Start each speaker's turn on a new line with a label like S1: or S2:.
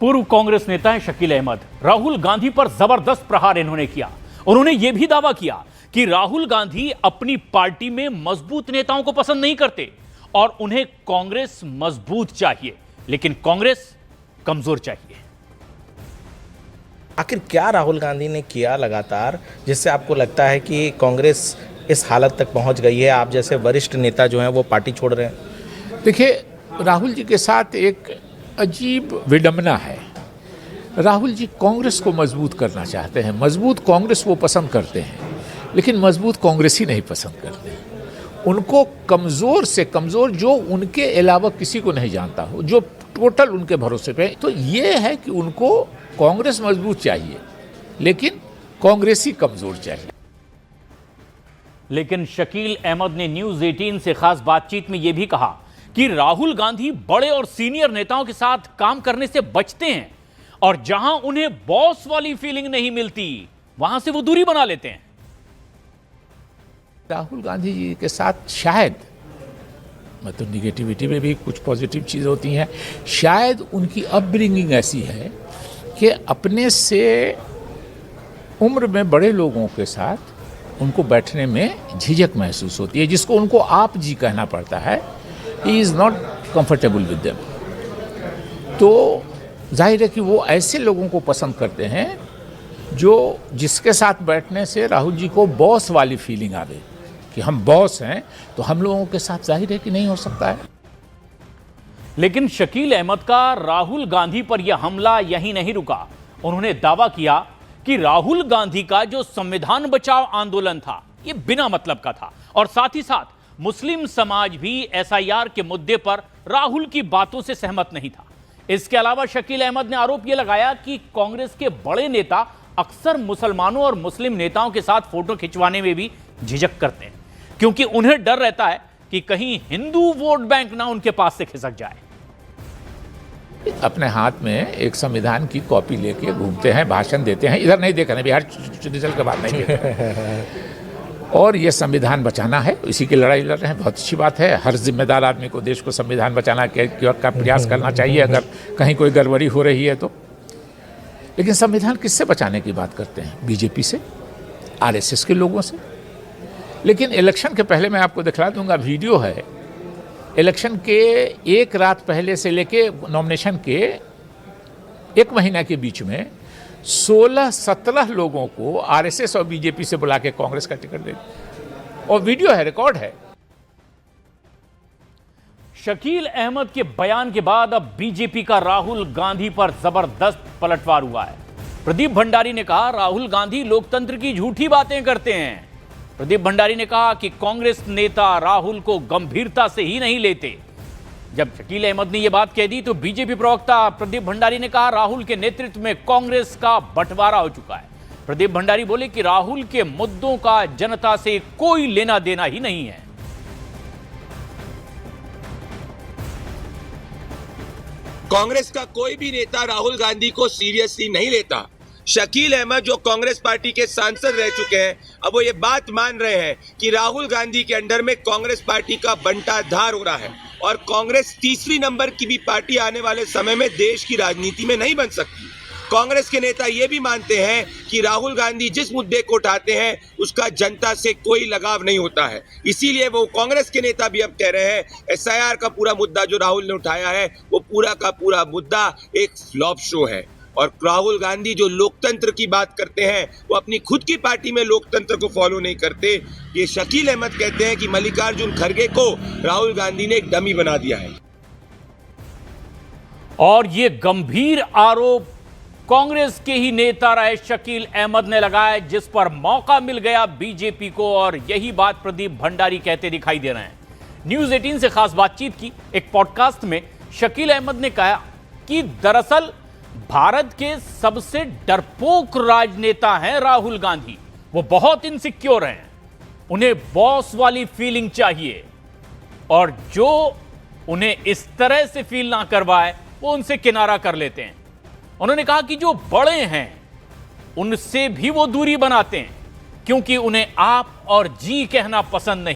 S1: पूर्व कांग्रेस नेता हैं शकील अहमद। राहुल गांधी पर जबरदस्त प्रहार इन्होंने किया। उन्होंने यह भी दावा किया कि राहुल गांधी अपनी पार्टी में मजबूत नेताओं को पसंद नहीं करते और उन्हें कांग्रेस मजबूत चाहिए, लेकिन कांग्रेस कमजोर चाहिए।
S2: आखिर क्या राहुल गांधी ने किया लगातार जिससे आपको लगता है कि कांग्रेस इस हालत तक पहुंच गई है? आप जैसे वरिष्ठ नेता जो हैं वो पार्टी छोड़ रहे हैं।
S3: देखिए, राहुल जी के साथ एक अजीब विडंबना है। राहुल जी कांग्रेस को मजबूत करना चाहते हैं, मजबूत कांग्रेस वो पसंद करते हैं, लेकिन मजबूत कांग्रेस ही नहीं पसंद करते। उनको कमज़ोर से कमज़ोर, जो उनके अलावा किसी को नहीं जानता हो, जो टोटल उनके भरोसे पे, तो ये है कि उनको कांग्रेस मजबूत चाहिए लेकिन कांग्रेस ही कमज़ोर चाहिए।
S1: लेकिन शकील अहमद ने न्यूज 18 से खास बातचीत में यह भी कहा कि राहुल गांधी बड़े और सीनियर नेताओं के साथ काम करने से बचते हैं और जहां उन्हें बॉस वाली फीलिंग नहीं मिलती वहां से वो दूरी बना लेते हैं।
S3: राहुल गांधी जी के साथ शायद, मतलब निगेटिविटी में भी कुछ पॉजिटिव चीज़ होती हैं, शायद उनकी अपब्रिंगिंग ऐसी है कि अपने से उम्र में बड़े लोगों के साथ उनको बैठने में झिझक महसूस होती है, जिसको उनको आप जी कहना पड़ता है। He is not comfortable with them. तो जाहिर है कि वो ऐसे लोगों को पसंद करते हैं जो जिसके साथ बैठने से राहुल जी को बॉस वाली फीलिंग आवे कि हम बॉस हैं, तो हम लोगों के साथ जाहिर है कि नहीं हो सकता है।
S1: लेकिन शकील अहमद का राहुल गांधी पर यह हमला यहीं नहीं रुका। उन्होंने दावा किया कि राहुल गांधी का जो संविधान बचाओ आंदोलन था यह बिना मतलब का था और साथ ही साथ मुस्लिम समाज भी एसआईआर के मुद्दे पर राहुल की बातों से सहमत नहीं था। इसके अलावा शकील अहमद ने आरोप यह लगाया कि कांग्रेस के बड़े नेता अक्सर मुसलमानों और मुस्लिम नेताओं के साथ फोटो खिंचवाने में भी झिझक करते हैं, क्योंकि उन्हें डर रहता है कि कहीं हिंदू वोट बैंक ना उनके पास से खिसक जाए।
S3: अपने हाथ में एक संविधान की कॉपी लेके घूमते हैं, भाषण देते हैं। इधर नहीं देखा, बिहार रिजल्ट के बाद नहीं देखा। और ये संविधान बचाना है, इसी की लड़ाई लड़ रहे हैं। बहुत अच्छी बात है। हर जिम्मेदार आदमी को देश को संविधान बचाना का प्रयास करना चाहिए अगर कहीं कोई गड़बड़ी हो रही है तो। लेकिन संविधान किससे बचाने की बात करते हैं? बीजेपी से, आरएसएस के लोगों से। लेकिन इलेक्शन के पहले मैं आपको दिखला दूंगा, वीडियो है। इलेक्शन के एक रात पहले से लेके नॉमिनेशन के एक महीना के बीच में 16-17 लोगों को आरएसएस और बीजेपी से बुला के कांग्रेस का टिकट दे दी, और वीडियो है, रिकॉर्ड है।
S1: शकील अहमद के बयान के बाद अब बीजेपी का राहुल गांधी पर जबरदस्त पलटवार हुआ है। प्रदीप भंडारी ने कहा राहुल गांधी लोकतंत्र की झूठी बातें करते हैं। प्रदीप भंडारी ने कहा कि कांग्रेस नेता राहुल को गंभीरता से ही नहीं लेते। जब शकील अहमद ने यह बात कह दी तो बीजेपी प्रवक्ता प्रदीप भंडारी ने कहा राहुल के नेतृत्व में कांग्रेस का बंटवारा हो चुका है। प्रदीप भंडारी बोले कि राहुल के मुद्दों का जनता से कोई लेना देना ही नहीं है।
S4: कांग्रेस का कोई भी नेता राहुल गांधी को सीरियसली नहीं लेता। शकील अहमद जो कांग्रेस पार्टी के सांसद रह चुके हैं, अब वो ये बात मान रहे हैं कि राहुल गांधी के अंडर में कांग्रेस पार्टी का बंटाधार हो रहा है और कांग्रेस तीसरी नंबर की भी पार्टी आने वाले समय में देश की राजनीति में नहीं बन सकती। कांग्रेस के नेता ये भी मानते हैं कि राहुल गांधी जिस मुद्दे को उठाते हैं उसका जनता से कोई लगाव नहीं होता है। इसीलिए वो कांग्रेस के नेता भी अब कह रहे हैं एसआईआर का पूरा मुद्दा जो राहुल ने उठाया है वो पूरा का पूरा मुद्दा एक फ्लॉप शो है। और राहुल गांधी जो लोकतंत्र की बात करते हैं वो अपनी खुद की पार्टी में लोकतंत्र को फॉलो नहीं करते। ये शकील अहमद कहते हैं कि मल्लिकार्जुन खड़गे को राहुल गांधी ने एक डमी बना दिया है।
S1: और ये गंभीर आरोप कांग्रेस के ही नेता रहे शकील अहमद ने लगाया, जिस पर मौका मिल गया बीजेपी को, और यही बात प्रदीप भंडारी कहते दिखाई दे रहे हैं। न्यूज 18 से खास बातचीत की एक पॉडकास्ट में शकील अहमद ने कहा कि दरअसल भारत के सबसे डरपोक राजनेता हैं राहुल गांधी। वो बहुत इनसिक्योर हैं, उन्हें बॉस वाली फीलिंग चाहिए और जो उन्हें इस तरह से फील ना करवाए वो उनसे किनारा कर लेते हैं। उन्होंने कहा कि जो बड़े हैं उनसे भी वो दूरी बनाते हैं क्योंकि उन्हें आप और जी कहना पसंद नहीं।